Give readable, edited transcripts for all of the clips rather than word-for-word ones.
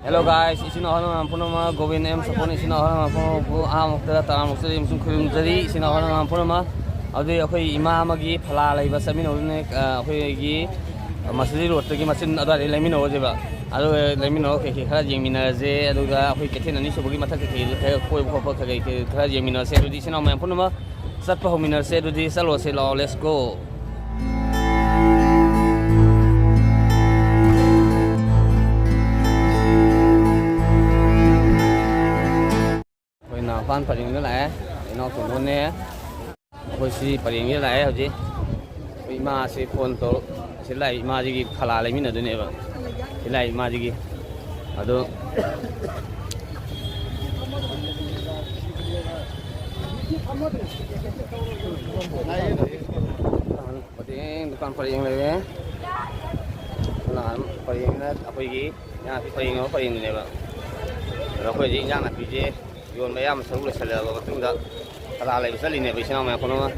Hello guys, isina hana punama Govin M Sapon isina hana punama amukta taramukta imsum khurumjari isina hana punama ade akhoi ima amagi phala laiba samino ne akhoi gi masjid road gi masin ada lemino jeba ado lemino ke khara jemina je ado ga akhoi kethen ani sobugi mathak ke koi khopa ke khara jemina se adi isina ma punama satpa homina se adi salo se lo let's go. Phan phải những cái này nó cũng luôn nè, hồi xí phải những cái này hả chị? Vì mà sẽ phun to, sẽ lại mà gì cái phala lại mình ở đây nè vợ, sẽ lại mà gì cái, ở đó. Bukan phải những này là phải những cái apa gì, nhà thì phải những nó phải những này vợ, rồi phải gì nhà là cái gì? Yon mayam saru sala ba tunda ala lai sali ne bisna ma kono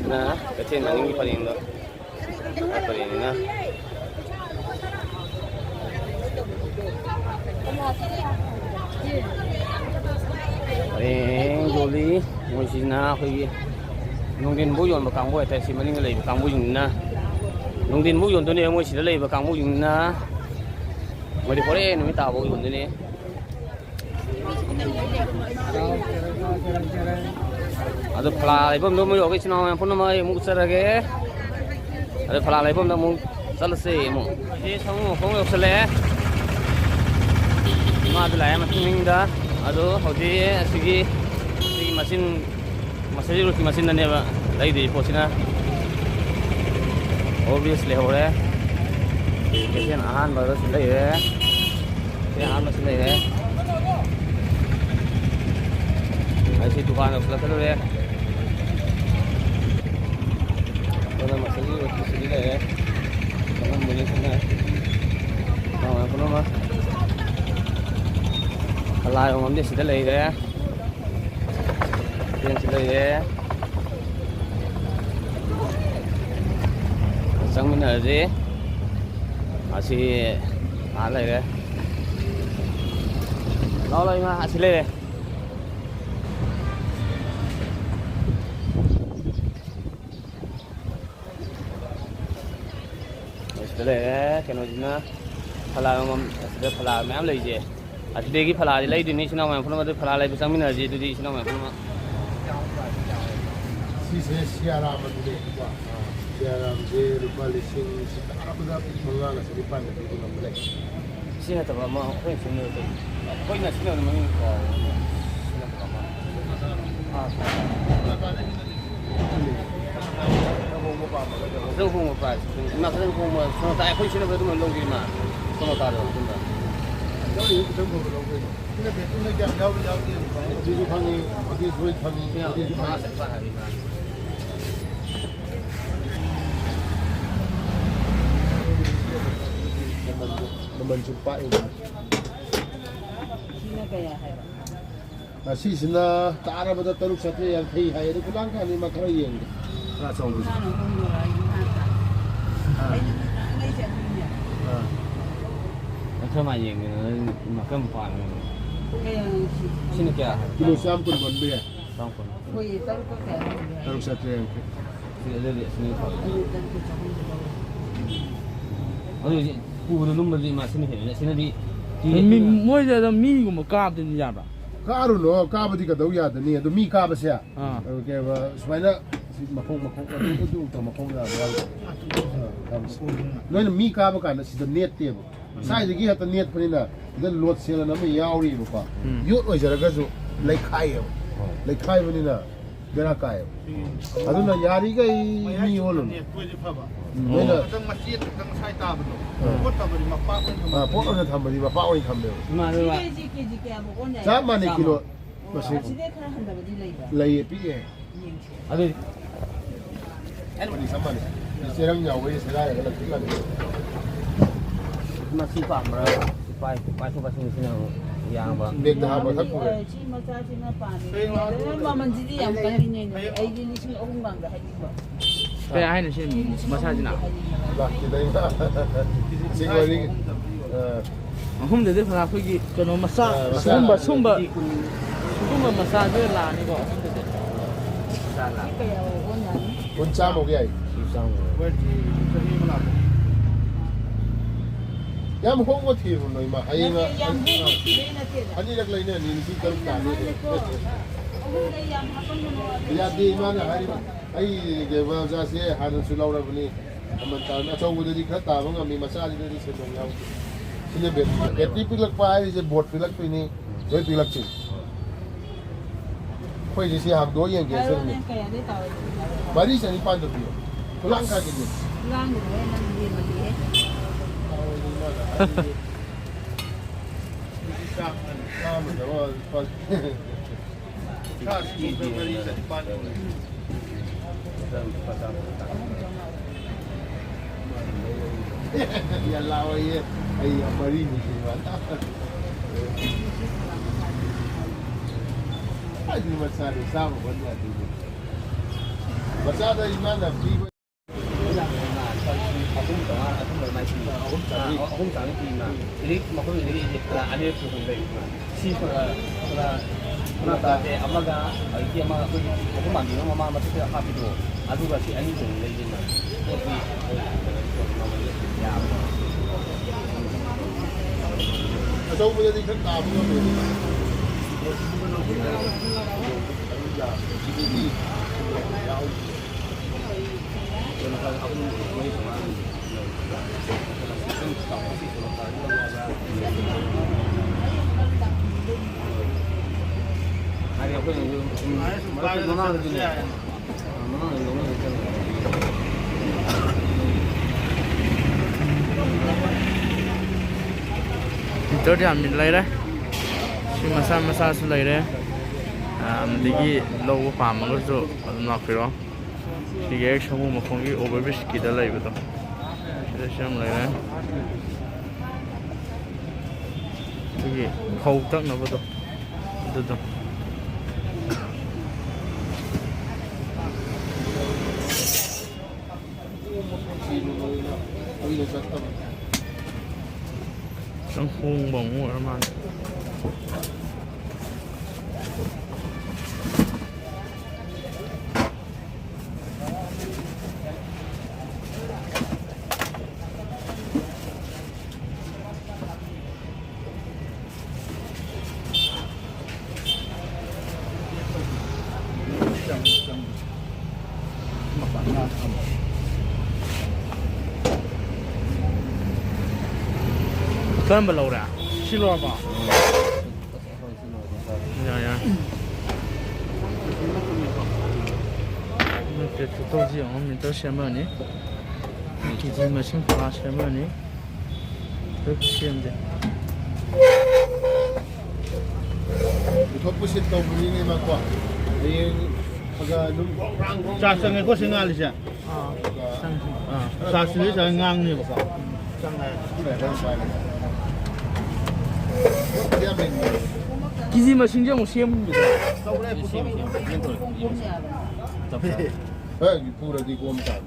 na kace na ningi paling do paling na joli mo sina khoi nongdin bu yon ba kang bo ta si maning lai kang bu yin na nongdin bu yon to ne mo si lai ba kang bu yin na Mari pore numi tahu ini ni. Ada pelai pun dah mui okey cina pun nama muk serage. Ada pelai pun dah muk selesai muk. Ini semua pun selesai. Madu lah macam ni dah. Aduh, hoji segi mesin mesin ni apa? Lagi di posina. Obviously orang. Cái ăn mà nó sẽ lấy đấy, cái ăn nó sẽ lấy đấy. Ai sẽ tụi bạn nó sẽ lấy đấy. Còn mà sẽ lấy đấy. Còn mình sẽ lấy. Còn nó mà lại ông ấy sẽ lấy đấy. Tiền sẽ lấy đấy. Sang mình ở gì? Masih ala ya. Lalu ini hasilnya. Hasilnya kenapa phala sudah phala macam lagi je. Hasilnya ki phala lagi ni sini macam pun macam phala lagi besar mana je tu di sini macam pun. Siaram tu Siaram je rupa lising apa dah mengalah sedipan itu nampak. Sini tu apa mah? Kau sini tu. Kau ni sini mana ni kau? Sini tu apa? Renghong apa? Nak renghong mah. Kalau tak kau sini betul mana lagi mah? Kalau tak ada, betul. Jadi itu renghong lagi. Ini betul ni jauh dia. Di Jepang ni, di Jepang ni, di Jepang ni. Menjumpa ini. Sini kaya hai. Masih sina tak ada pada teruk satu yang kaya hai itu pulang kan lima kali yang. Rasa orang. Macam mana yang makan pan? Sini kaya. Kilo siam pun berbeza. Sampun. Koi teruk kaya. Teruk satu yang. Sini ada di sini. Aduh, Phu nó mà gì mà xin hiểu xin đi mình mỗi giờ mi của một cáp thì như vậy Karu no, kabu di kadau ya ni, do mi kabu sia. Okay, sebenarnya makong itu makong dah. Lain mi kabu kan si the net table. Saya lagi hata net pun ina, dan lot sila nama yauri buka. Yut aja raga tu, like kai pun ina, bera kai. Adu na yari kai mi olon. Mana? Tentang masjid, tentang saya tahu betul. Kau tahu beri mapak pun. Pok orang tambah di bapak orang tambah. Mana lah? Sama ni kilo masih. Lay pi. Aduh, Di sama ni. Serang nyawa serang kalau kita ni. masih paham berapa? Pai tu pasang sini yang apa? Dek dah apa tak boleh. ꯀꯌꯥ ꯍꯥꯏꯅ ꯁꯤ ꯃꯁꯥꯁꯤꯅ ꯂꯥꯛꯈꯤꯗꯩꯅ ꯁꯤꯡꯒꯣꯔꯤ ꯑꯍꯨꯝꯗꯗꯤ ꯐꯅ ꯑꯩꯈꯣꯏꯒꯤ ꯀꯩꯅꯣ ꯃꯆꯥ ꯁꯨꯝꯕ ꯃꯆꯥꯁꯦ ꯂꯥꯛꯑꯅꯤꯀꯣ ꯑꯍꯨꯝꯗꯗꯤ ꯀꯨꯟ ꯆꯥꯝꯃꯨꯛ ꯌꯥꯏ ꯌꯥꯝ ꯍꯣꯡꯕ ꯊꯤꯕ ꯅꯣꯏ ꯃꯥ ꯍꯌꯦꯡ ꯑꯅꯤꯔꯛ ꯂꯩꯅꯅꯤ ꯂꯤꯁꯤꯡ 6 ꯇꯥꯅꯤ ꯌꯥꯗꯦ ꯏꯃꯥꯅ ꯍꯥꯏꯔꯤꯕ ꯑꯩ ꯕꯖꯥꯔꯁꯦ ꯍꯥꯟꯅꯁꯨ ꯂꯧꯔꯕꯅꯤ ꯃꯃꯜ ꯇꯥꯕꯅꯤ ꯑꯆꯧꯕꯗꯗꯤ ꯈꯔ ꯇꯥꯕ ꯉꯝꯃꯤ ꯃꯆꯥꯁꯤꯗꯗꯤ ꯁꯦꯟꯗꯣꯡ ꯌꯥꯎꯗꯦ ꯁꯤꯅ ꯕꯦꯇ꯭ꯔꯤ ꯄꯤꯛꯂꯛꯄ ꯍꯥꯏꯔꯤꯁꯦ ꯕꯣꯠ ꯄꯤꯛꯂꯛꯇꯣꯏꯅꯤ ꯂꯣꯏ ꯄꯤꯛꯂꯛꯇꯣꯏꯅꯤ ꯑꯩꯈꯣꯏꯁꯦ ꯁꯤ ꯍꯥꯡꯗꯣꯛꯑ ꯌꯦꯡꯒꯦ ꯁꯤꯅꯤ 4,900 ꯄꯤꯌꯣ ꯈꯨꯂꯥꯡ ꯀꯥꯒꯤꯅꯤ Ya lawa ye ay mari ni mata ay ni masari sama wala dito masada imana bibo ahum tang pi na ini makon ini ane tu sampai si na ta te amaga ai ki ama ko ko mandi no mama ma te ha pi do adu ga si ani tu le din na Atau boleh dikit tamu ni. Hari apa yang mana tu ni? Mana yang ꯇꯔ ꯌꯥꯝ ꯂꯩꯔꯦ ꯁꯤ ꯃꯆꯥꯁꯨ ꯂꯩꯔꯦ ꯑꯗꯒꯤ ꯂꯧꯕ ꯄꯥꯝꯃꯒꯁꯨ ꯑꯗꯨꯝ ꯂꯥꯛꯄꯤꯔꯣ ꯁꯤꯒꯤ ꯍꯦꯛ ꯁꯃꯨ ꯃꯈꯣꯡꯒꯤ ꯑꯣꯚꯔꯕ꯭ꯔꯤꯖꯀꯤꯗ ꯂꯩꯕꯗꯣ ꯁꯤꯗꯁꯨ ꯌꯥꯝ ꯂꯩꯔꯦ ꯑꯩꯈꯣꯏꯒꯤ ꯐꯧ ꯇꯛꯅꯕꯗꯣ ꯑꯗꯨꯗꯣ ꯈꯤꯇꯪ ꯍꯣꯡꯕ ꯑꯃꯨꯛ ꯑꯣꯏꯔ ꯃꯥꯜꯂꯦ ꯀꯔꯝꯕ ꯂꯧꯔꯦ ꯁꯤ ꯂꯧꯔꯕ ꯌꯥꯏ ꯇꯣꯇꯣꯁꯤ ꯌꯦꯡꯉꯣ ꯃꯤꯇꯔ ꯁꯦꯝꯃꯅꯤ ꯀꯦꯖꯤ ꯃꯁꯤꯡ ꯐꯥ ꯁꯦꯝꯃꯅꯤ ꯂꯣꯏ ꯁꯦꯝꯗꯦ Putot pusit kau beli ni makwa. Yang agak dum. Cha sang ko sing ngali cha. Sa sili sa ngang ni ba. Sang na. Dia main. 기지 머신제 뭐 시험입니다. Eh, pura di gomtan.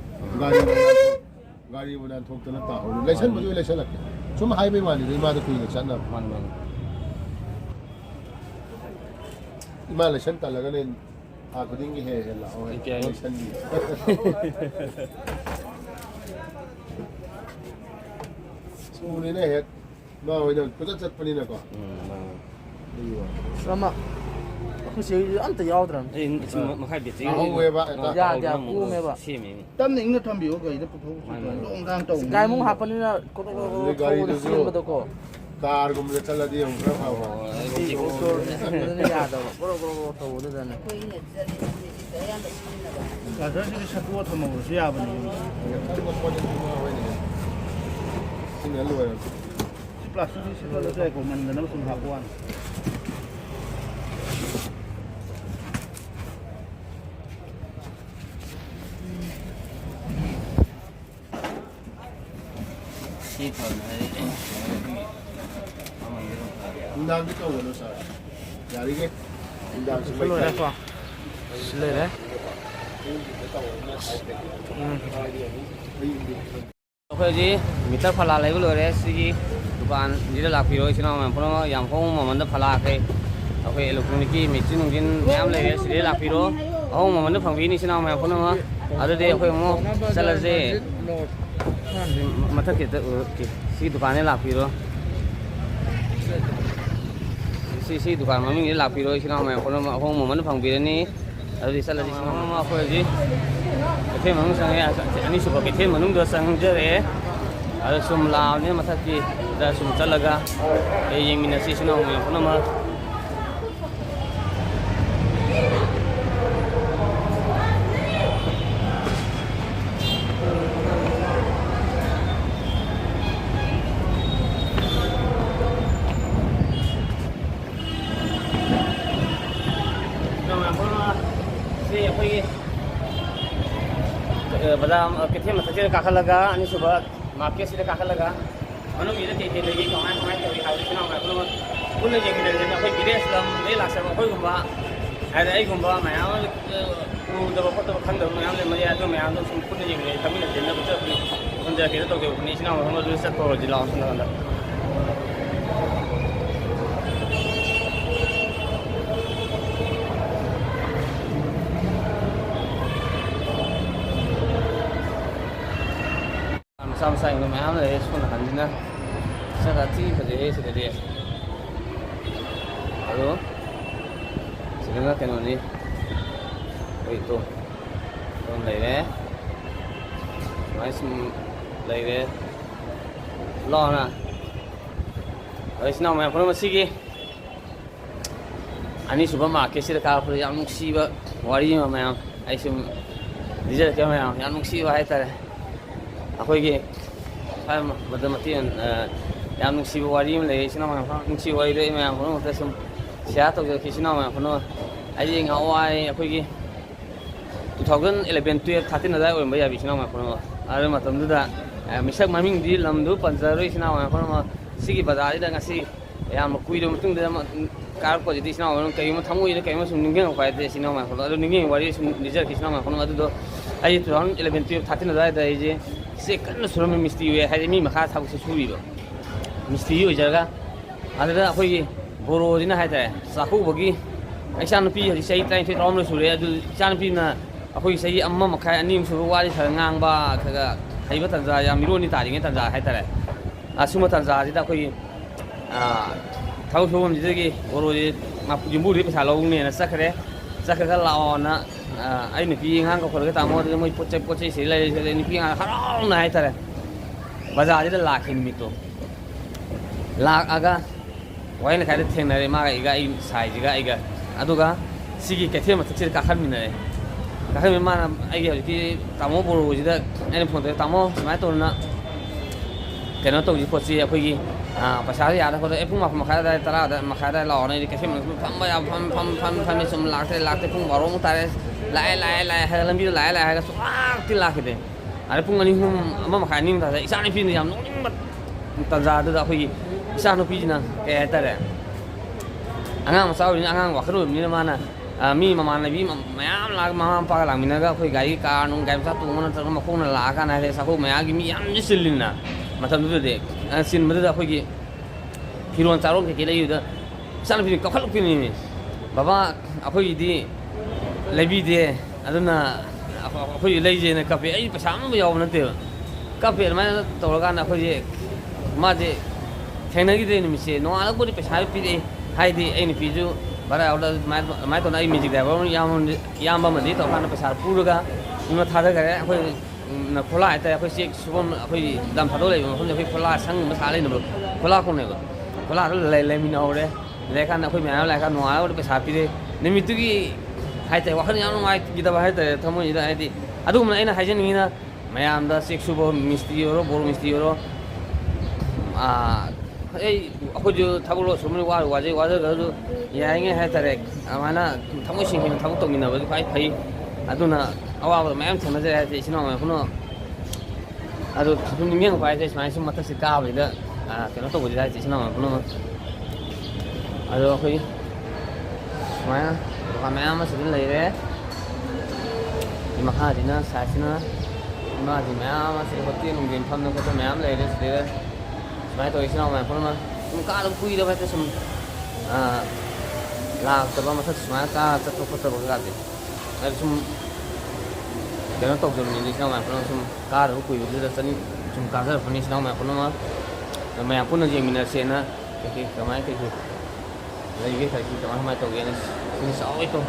Gari bulan thok tana ta ho. Lesson baju lesson lak. Cuma highway mani ni ma da kui lesson na. Ima lesson ta laga ne a kuding gi he la. Lesson ni. Suni ne he. Ma ho na kuda chat pani na ko. Sama aku sih anta yaudran. makai beti. Ya ku meba. Tam ning na tham biu ga ida pu thu long gang tong. Gai mung hapan ni na ko ko. Car gum le chala di hum ra ha. Ni ya da. Bro to da da. Ga da ni sa ko tham mo sia ba ni. Sini lu ya. Plus ni sa ko da ko man na sun ha ko an. Indang di kau no sa. Yari ke. Indang Seloi dah. Seloi dah. ꯑꯩꯈꯣꯏꯗꯤ metre ꯐꯂꯥ ꯂꯩꯕ ꯂꯣꯏꯔꯦ ꯁꯤꯒꯤ ꯗꯨꯀꯥꯟꯁꯤꯗ ꯂꯥꯛꯄꯤꯔꯣ ꯏꯆꯤꯟ ꯏꯅꯥꯎ ꯃꯌꯥꯝ ꯄꯨꯝꯅꯃꯛ ꯌꯥꯝ ꯍꯣꯡꯕ ꯃꯃꯟꯗ ꯐꯂꯥꯈꯩ ꯑꯩꯈꯣꯏ ꯏꯂꯦꯛꯇ꯭ꯔꯣꯅꯤꯛꯀꯤ ꯃꯦꯆꯤꯟ ꯅꯨꯡꯆꯤꯟ ꯃꯌꯥꯝ ꯂꯩꯔꯦ ꯁꯤꯗꯩ ꯂꯥꯛꯄꯤꯔꯣ ꯑꯍꯣꯡꯕ ꯃꯃꯟꯗ ꯐꯪꯕꯤꯅꯤ ꯏꯆꯤꯟ ꯏꯅꯥꯎ ꯃꯌꯥꯝ ꯄꯨꯝꯅꯃꯛ ꯑꯗꯨꯗꯤ ꯑꯩꯈꯣꯏ ꯑꯃꯨꯛ ꯆꯠꯂꯁꯦ ꯃꯊꯛꯀꯤꯗ ꯁꯤ ꯗꯨꯀꯥꯟꯗ ꯂꯥꯛꯄꯤꯔꯣ ꯁꯤ ꯗꯨꯀꯥꯟ ꯃꯃꯤꯡꯁꯤꯗ ꯂꯥꯛꯄꯤꯔꯣ ꯏꯆꯤꯟ ꯏꯅꯥꯎ ꯃꯌꯥꯝ ꯄꯨꯝꯅꯃꯛ ꯑꯍꯣꯡꯕ ꯃꯃꯟꯗ ꯐꯪꯕꯤꯔꯅꯤ ꯑꯗꯨꯗꯤ ꯆꯠꯂꯁꯤ ꯏꯆꯤꯟ ꯏꯅꯥꯎ ꯑꯩꯈꯣꯏ ꯍꯧꯖꯤꯛ ꯀꯩꯊꯦꯜ ꯃꯅꯨꯡ ꯆꯪꯉꯦ ꯑꯅꯤꯁꯨꯕ ꯀꯩꯊꯦꯜ ꯃꯅꯨꯡꯗ ꯆꯪꯖꯔꯛꯑꯦ ꯑꯗ ꯁꯨꯝ ꯂꯥꯛꯑꯕꯅꯤꯅ ꯃꯊꯛꯀꯤꯗ ꯁꯨꯝ ꯆꯠꯂꯒ ꯌꯦꯡꯃꯤꯟꯅꯁꯤ ꯏꯆꯤꯟ ꯏꯅꯥꯎ ꯃꯌꯥꯝ ꯄꯨꯝꯅꯃꯛ ꯁꯤ ꯑꯩꯈꯣꯏꯒꯤ ꯕꯖꯥꯔ ꯀꯩꯊꯦꯜ ꯃꯊꯛꯁꯤꯗ ꯀꯥꯈꯠꯂꯒ ꯑꯅꯤꯁꯨꯕ ꯃꯥꯔꯀꯦꯠꯁꯤꯗ ꯀꯥꯈꯠꯂꯒꯒ ꯃꯅꯨꯡꯁꯤꯗ ꯀꯩ ꯂꯩꯒꯦ ꯀꯃꯥꯏ ꯇꯧꯏ ꯍꯥꯏꯕꯁꯤ ꯏꯆꯤꯟ ꯏꯅꯥꯎ ꯃꯌꯥꯝ ꯄꯨꯝꯅꯃꯛ ꯄꯨꯟꯅ ꯌꯦꯡꯃꯤꯟꯅꯔꯤꯁꯤꯅ ꯑꯩꯈꯣꯏ ꯚꯤꯂꯦꯖ ꯂꯝꯗꯒꯤ ꯂꯥꯛꯆꯕ ꯑꯩꯈꯣꯏꯒꯨꯝꯕ ꯍꯥꯏꯗꯤ ꯑꯩꯒꯨꯝꯕ ꯃꯌꯥꯝ ꯑꯃ ꯎꯗꯕ ꯈꯣꯠꯇꯕ ꯈꯪꯗꯕ ꯃꯌꯥꯝ ꯂꯩꯔꯝꯕ ꯌꯥꯏ ꯑꯗꯨ ꯃꯌꯥꯝꯗꯣ ꯁꯨꯝ ꯄꯨꯟꯅ ꯌꯦꯡꯃꯤꯟꯅꯔꯤ ꯊꯝꯃꯤꯟꯅꯁꯦꯅ ꯄꯨꯟꯖꯔꯛꯀꯦꯅ ꯇꯧꯖꯕꯅꯤ ꯏꯆꯤꯟ ꯏꯅꯥꯎ ꯃꯐꯝ ꯑꯗꯨꯗ ꯆꯠꯄ ꯍꯧꯔꯁꯤ ꯂꯥꯛꯑꯣ ꯁꯣꯝ ꯅꯥꯀꯟꯗ masa masa yang lumayan lah ya, semua nak kanjina. Saya tadi kerja sekali. Lalu, sekarang kan ni, itu, orang lain, macam lain, law na. Alis nama yang pernah masih ke? Ani supermarket sih dekat apa yang muksi ba, wari macam yang, aisyum, dijal macam yang muksi ba itu lah. ꯑꯩꯈꯣꯏꯒꯤ ꯃꯇꯝ ꯃꯇꯦꯡ ꯌꯥꯝ ꯅꯨꯡꯁꯤꯕ ꯋꯥꯔꯤ ꯑꯃ ꯂꯩ ꯏꯆꯤꯟ ꯏꯅꯥꯎ ꯃꯌꯥꯝ ꯅꯨꯡꯁꯤꯕ ꯋꯥꯔꯤꯗꯣ ꯑꯩ ꯃꯌꯥꯝ ꯄꯨꯝꯅꯃꯛꯇ ꯁꯨꯝ ꯁꯤꯌꯥꯔ ꯇꯧꯖꯔꯛꯀꯦ ꯏꯆꯤꯟ ꯏꯅꯥꯎ ꯃꯌꯥꯝ ꯄꯨꯝꯅꯃꯛ ꯑꯩꯁꯦ ꯉꯍꯥꯟꯋꯥꯏ ꯑꯩꯈꯣꯏꯒꯤ 2011, 12, 13 ꯑꯗꯨꯋꯥꯏ ꯑꯣꯏꯔꯝꯕ ꯌꯥꯏ ꯏꯆꯤꯟ ꯏꯅꯥꯎ ꯃꯌꯥꯝ ꯄꯨꯝꯅꯃꯛ ꯑꯗꯨ ꯃꯇꯝꯗꯨꯗ ꯃꯤꯁꯛ ꯃꯃꯤꯡꯗꯤ ꯂꯝꯗꯨ ꯄꯟꯖꯔꯣꯏ ꯏꯆꯤꯟ ꯏꯅꯥꯎ ꯃꯌꯥꯝ ꯄꯨꯝꯅꯃꯛ ꯁꯤꯒꯤ ꯕꯖꯥꯔꯁꯤꯗ ꯉꯁꯤ ꯌꯥꯝꯅ ꯀꯨꯏꯔꯕ ꯃꯇꯨꯡꯗ ꯀꯥꯔꯛꯄꯁꯤꯗꯤ ꯏꯆꯤꯟ ꯏꯅꯥꯎ ꯃꯌꯥꯝ ꯀꯔꯤꯒꯨꯝꯕ ꯊꯃꯣꯏꯗ ꯀꯔꯤꯒꯨꯝꯕ ꯁꯨꯝ ꯅꯤꯡꯁꯤꯡꯉꯛꯄ ꯍꯥꯏꯇꯥꯔꯦ ꯏꯆꯤꯟ ꯏꯅꯥꯎ ꯃꯌꯥꯝ ꯄꯨꯝꯅꯃꯛ ꯑꯗꯨ ꯅꯤꯡꯁꯤꯡꯉꯤ ꯋꯥꯔꯤ ꯁꯨꯝ ꯂꯤꯖꯔꯛꯀꯦ ꯏꯆꯤꯟ ꯏꯅꯥꯎ ꯃꯌꯥꯝ ꯄꯨꯝꯅꯃꯛ ꯑꯗꯨꯗꯣ ꯑꯩ 2011, 12, 13 ꯑꯗꯨꯋꯥꯏꯗ ꯑꯩꯁꯦ ꯁꯦ ꯀꯟꯅ ꯁꯨꯔꯝꯃꯤ ꯃꯤꯁꯇ꯭ꯔꯤ ꯑꯣꯏ ꯍꯥꯏꯗꯤ ꯃꯤ ꯃꯈꯥ ꯊꯕꯛꯁꯦ ꯁꯨꯔꯤꯕ ꯃꯤꯁꯇ꯭ꯔꯤ ꯑꯣꯏꯖꯔꯒ ꯑꯗꯨꯗ ꯑꯩꯈꯣꯏꯒꯤ ꯕꯣꯔꯣꯁꯤꯅ ꯍꯥꯏꯇꯥꯔꯦ ꯆꯥꯛꯀꯧꯕꯒꯤ ꯏꯆꯥꯅꯨꯄꯤ ꯍꯧꯖꯤꯛ ꯆꯍꯤ 23, 24 ꯁꯨꯔꯦ ꯑꯗꯨ ꯏꯆꯥꯅꯨꯄꯤꯅ ꯑꯩꯈꯣꯏꯒꯤ ꯆꯍꯤ 1 ꯃꯈꯥꯏ 2 ꯁꯨꯕ ꯋꯥꯔꯤ ꯈꯔ ꯉꯥꯡꯕ ꯈꯔ ꯍꯩꯕ ꯇꯟꯖꯥ ꯌꯥꯝ ꯃꯤꯔꯣꯟꯗꯤ ꯇꯥꯔꯤꯉꯩ ꯇꯟꯖꯥ ꯍꯥꯏꯇꯥꯔꯦ ꯑꯁꯨꯝꯕ ꯇꯟꯖꯥꯁꯤꯗ ꯑꯩꯈꯣꯏꯒꯤ ꯊꯕꯛ ꯁꯨꯐꯝꯁꯤꯗꯒꯤ ꯕꯣꯔꯣꯁꯤ ꯌꯨꯝꯕꯨꯗꯒꯤ ꯄꯩꯁꯥ ꯂꯧꯅꯦꯅ ꯆꯠꯈ꯭ꯔꯒ ꯂꯥꯛꯑꯣꯅ ꯑꯩ ꯅꯨꯄꯤ ꯑꯉꯥꯡ ꯀꯧꯈꯠꯂꯒ ꯇꯥꯃꯣ ꯑꯗꯨꯗ ꯃꯣꯏ ꯄꯣꯠ ꯆꯩ ꯁꯤ ꯂꯩꯔꯤ ꯅꯨꯄꯤ ꯑꯉꯥꯡ ꯍꯔꯥꯎꯅ ꯍꯥꯏꯇꯥꯔꯦ ꯕꯖꯥꯔꯁꯤꯗ ꯂꯥꯛꯈꯤ ꯅꯨꯃꯤꯠꯇꯣ ꯂꯥꯛꯑꯒ ꯋꯥꯍꯦꯡ ꯂꯩꯀꯥꯏꯗ ꯊꯦꯡꯅꯔꯦ ꯃꯥꯒ ꯑꯩꯒ ꯑꯩ ꯁꯥꯏꯁꯤꯒ ꯑꯩꯒ ꯑꯗꯨꯒ ꯁꯤꯒꯤ ꯀꯩꯊꯦꯜ ꯃꯊꯛꯁꯤꯗ ꯀꯥꯈꯠꯃꯤꯟꯅꯔꯦ ꯃꯥꯅ ꯑꯩꯒꯤ ꯍꯧꯖꯤꯛꯀꯤ ꯇꯥꯃꯣ ꯕꯣꯔꯣꯁꯤꯗ ꯑꯩꯅ ꯐꯣꯟ ꯇꯧꯔꯦ ꯇꯥꯃꯣ ꯁꯨꯃꯥꯏꯅ ꯇꯧꯗꯅ ꯀꯩꯅꯣ ꯇꯧꯁꯤ ꯈꯣꯠꯁꯤ ꯑꯩꯈꯣꯏꯒꯤ ꯄꯩꯁꯥꯁꯦ ꯌꯥꯗ ꯈꯣꯠꯇ ꯄꯨꯡ 9 ꯃꯈꯥꯏ ꯑꯗꯨꯋꯥꯏ 10 ꯃꯈꯥꯏ ꯑꯗꯨꯋꯥꯏ ꯂꯥꯛꯑꯣꯅ ꯑꯩꯗꯤ ꯀꯩꯊꯦꯜ ꯃꯅꯨꯡꯗ ꯐꯝꯕ ꯌꯥꯝ ꯐꯝꯃꯤ ꯁꯨꯝ ꯂꯥꯛꯇꯦ ꯄꯨꯡ 12 ꯇꯥꯔꯦ ꯂꯥꯛꯑꯦ ꯍꯥꯏꯔꯒ ꯂꯝꯕꯤꯗ ꯂꯥꯛꯑꯦ ꯍꯥꯏꯔꯒ ꯁꯨꯡꯂꯥꯛꯇꯤ ꯂꯥꯛꯈꯤꯗꯦ ꯑꯗ ꯄꯨꯡ 2, 3, 1 ꯃꯈꯥꯏ 2 ꯇꯥꯔꯦ ꯏꯆꯥꯅꯨꯄꯤꯅ ꯌꯥꯝ ꯅꯣꯛꯅꯤꯡꯕ ꯇꯟꯖꯥꯗꯨꯗ ꯑꯩꯈꯣꯏꯒꯤ ꯏꯆꯥꯅꯨꯄꯤꯁꯤꯅ ꯀꯩ ꯍꯥꯏꯇꯥꯔꯦ ꯑꯉꯥꯡ ꯃꯆꯥ ꯑꯣꯏꯕꯅꯤꯅ ꯑꯉꯥꯡ ꯋꯥꯈꯜ ꯑꯣꯏꯕꯅꯤꯅ ꯃꯥꯅ ꯃꯤ ꯃꯃꯥꯟꯅꯕꯤ ꯃꯌꯥꯝ ꯂꯥꯛꯑꯒ ꯃꯃꯥ ꯃꯄꯥꯒ ꯂꯥꯛꯃꯤꯟꯅꯔꯒ ꯑꯩꯈꯣꯏ ꯒꯥꯔꯤ ꯀꯥꯔ ꯅꯨꯡ ꯒꯥꯔꯤ ꯃꯆꯥ ꯇꯣꯡꯕ ꯅꯠꯇ꯭ꯔꯒ ꯃꯈꯣꯡꯅ ꯂꯥꯛꯑꯀꯥꯟꯗ ꯍꯥꯏꯇꯥꯔꯦ ꯆꯥꯛꯀꯧꯕ ꯃꯌꯥꯝꯒꯤ ꯃꯤ ꯌꯥꯝꯅ ꯆꯤꯜꯂꯤꯅ ꯃꯇꯝꯗꯨꯗꯗꯤ ꯆꯤꯟꯕꯗꯨꯗ ꯑꯩꯈꯣꯏꯒꯤ ꯐꯤꯔꯣꯟ ꯆꯥꯔꯣꯟ ꯀꯩꯀꯩ ꯂꯩꯕꯗ ꯏꯆꯥꯅꯨꯄꯤꯅ ꯀꯧꯈꯠꯂꯛꯄꯤꯅꯤꯅꯦ ꯕꯕꯥ ꯑꯩꯈꯣꯏꯒꯤꯗꯤ ꯂꯩꯕꯤꯗꯦ ꯑꯗꯨꯅ ꯑꯩꯈꯣꯏ ꯂꯩꯖꯦꯅ ꯀꯞꯄꯦ ꯑꯩ ꯄꯩꯁꯥ ꯑꯃꯕꯨ ꯌꯥꯎꯕ ꯅꯠꯇꯦꯕ ꯀꯞꯄꯦ ꯑꯗꯨꯃꯥꯏꯅ ꯇꯧꯔꯀꯥꯟꯗ ꯑꯩꯈꯣꯏꯁꯦ ꯃꯥꯁꯦ ꯊꯦꯡꯅꯈꯤꯗ꯭ꯔꯦ ꯅꯨꯃꯤꯠꯁꯦ ꯅꯣꯡꯉꯥꯜꯂꯛꯄꯗꯤ ꯄꯩꯁꯥ ꯄꯤꯔꯛꯏ ꯍꯥꯏꯗꯤ ꯑꯩ ꯅꯨꯄꯤꯁꯨ ꯚꯔꯥ ꯌꯥꯎꯗ ꯑꯗꯨꯃꯥꯏꯅ ꯇꯧꯅ ꯑꯩ ꯃꯦꯖꯤꯛ ꯗ꯭ꯔꯥꯏꯚꯔ ꯏꯌꯥꯝꯕ ꯑꯃꯗꯤ ꯇꯧꯔꯀꯥꯟꯗ ꯄꯩꯁꯥ ꯄꯨꯔꯒ ꯊꯥꯗꯈꯔꯦ ꯑꯩꯈꯣꯏ ꯈꯣꯂꯥ ꯍꯥꯏꯇꯥꯔꯦ ꯑꯩꯈꯣꯏ ꯆꯦꯛ ꯁꯨꯐꯝ ꯑꯩꯈꯣꯏꯒꯤ ꯂꯝ ꯊꯥꯗꯣꯛ ꯂꯩꯕ ꯃꯐꯝꯗ ꯑꯩꯈꯣꯏ ꯈꯣꯂꯥ ꯁꯪꯒꯨꯝꯕ ꯁꯥ ꯂꯩꯅꯕ ꯈꯣꯂꯥ ꯀꯧꯅꯦꯕ ꯈꯣꯂꯥꯗ ꯂꯩꯃꯤꯟꯅꯍꯧꯔꯦ ꯂꯩꯔꯀꯥꯟꯗ ꯑꯩꯈꯣꯏ ꯃꯌꯥꯝ ꯂꯥꯛꯑꯀꯥꯟꯗ ꯅꯣꯡꯉꯥꯜꯂꯒ ꯄꯩꯁꯥ ꯄꯤꯔꯦ ꯅꯨꯃꯤꯠꯇꯨꯒꯤ ꯍꯥꯏꯇꯥꯔꯦ ꯋꯥꯈꯜ ꯌꯥꯝ ꯅꯨꯡꯉꯥꯏꯈꯤꯗꯕ ꯍꯥꯏꯇꯥꯔꯦ ꯊꯃꯣꯏꯁꯤꯗ ꯍꯥꯏꯗꯤ ꯑꯗꯨꯒꯨꯝꯕ ꯑꯩꯅ ꯍꯥꯏꯖꯅꯤꯡꯉꯤꯅ ꯃꯌꯥꯝꯗ ꯆꯦꯛ ꯁꯨꯕ ꯃꯤꯁꯇ꯭ꯔꯤ ꯑꯣꯏꯔꯣ ꯕꯣꯔꯣ ꯃꯤꯁꯇ꯭ꯔꯤ ꯑꯣꯏꯔꯣ ꯑꯩꯈꯣꯏꯁꯨ ꯊꯕꯛ ꯁꯨꯕꯅꯤ ꯋꯥꯖꯔꯒꯁꯨ ꯌꯥꯔꯤꯉꯩ ꯍꯥꯏꯇꯥꯔꯦ ꯑꯗꯨꯃꯥꯏꯅ ꯊꯃꯣꯏ ꯁꯦꯡꯅ ꯊꯕꯛ ꯇꯧꯃꯤꯟꯅꯕꯗꯤ ꯈ꯭ꯋꯥꯏ ꯐꯩ ꯑꯗꯨꯅ ꯑꯋꯥꯕ ꯃꯌꯥꯝ ꯊꯦꯡꯅꯖꯔꯦ ꯍꯥꯏꯇꯥꯔꯦ ꯏꯆꯤꯟ ꯏꯅꯥꯎ ꯃꯌꯥꯝ ꯄꯨꯝꯅꯃꯛ ꯑꯗꯨ ꯁꯨꯝ ꯅꯤꯡꯁꯤꯡꯉꯛꯄ ꯍꯥꯏꯇꯥꯔꯦ ꯁꯨꯃꯥꯏꯅ ꯁꯨꯝ ꯃꯊꯛꯁꯦ ꯀꯥꯕꯁꯤꯗ ꯀꯩꯅꯣ ꯇꯧꯕꯁꯤꯗ ꯍꯥꯏꯇꯥꯔꯦ ꯏꯆꯤꯟ ꯏꯅꯥꯎ ꯃꯌꯥꯝ ꯄꯨꯝꯅꯃꯛ ꯑꯗꯣ ꯑꯩꯈꯣꯏ ꯁꯨꯃꯥꯏꯅ ꯗꯨꯀꯥꯟ ꯃꯌꯥꯝ ꯑꯃ ꯁꯤꯗ ꯂꯩꯔꯦ ꯃꯈꯥꯁꯤꯅ ꯁꯥꯏꯠꯁꯤꯅ ꯏꯃꯥꯁꯤ ꯃꯌꯥꯝ ꯑꯃ ꯁꯤꯗ ꯍꯣꯇꯦꯜ ꯅꯨꯡꯊꯤꯟ ꯐꯝꯗꯅ ꯈꯣꯠꯇꯅ ꯃꯌꯥꯝ ꯂꯩꯔꯦ ꯁꯤꯗ ꯁꯨꯃꯥꯏꯅ ꯇꯧꯋꯤ ꯏꯆꯤꯟ ꯏꯅꯥꯎ ꯃꯌꯥꯝ ꯄꯨꯟꯅꯃꯛ ꯁꯨꯝ ꯀꯥꯗꯕ ꯀꯨꯏꯗꯕ ꯍꯥꯏꯇꯥꯔꯦ ꯁꯨꯝ ꯂꯥꯛꯇꯕ ꯃꯊꯛ ꯁꯨꯃꯥꯏꯅ ꯀꯥ ꯆꯠꯄ ꯈꯣꯠꯇꯕ ꯀꯥꯗꯦ ꯍꯥꯏꯗꯤ ꯁꯨꯝ kaya tok jom ni sinau mai puno sum kar ku yu da tani sum kar da phani sinau mai puno ma mai puno je mina se na ke kamai ke ke lai ge thai ki kamai mai tok ge na sin sao ai to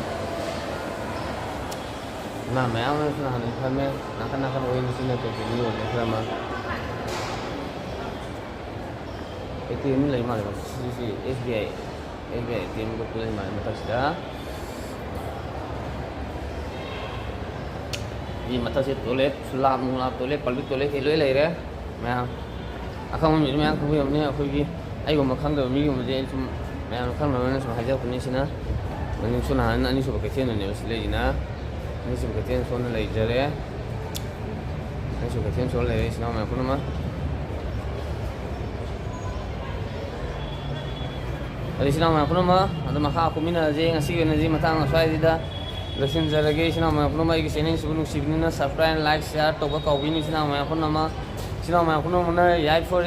na mai am na han phan me na kan oi ni sin to ke ni o ne kra ma itu ni lai ma le si SBI tim ko tu mai ma ta sia vì mà ta sẽ toilet làm toilet palu toilet cái lưới này đấy mà không mình mà không hiểu nè không gì ai cũng mà không được mình cũng dễ chung mà không được nên số hai giờ cũng như thế nào mình số nào anh số cái tiền này nếu lấy gì na anh số cái tiền số này lấy giờ đấy anh số cái tiền số lấy nào mà không mà Jadi sinau mana pun mah, ada makha aku mina aja ngasih energi matang saya tidak. Lesin jarage sinau mana pun mah ikut sebelum sibuk subscribe like share toba kau ini sinau mana pun nama yai for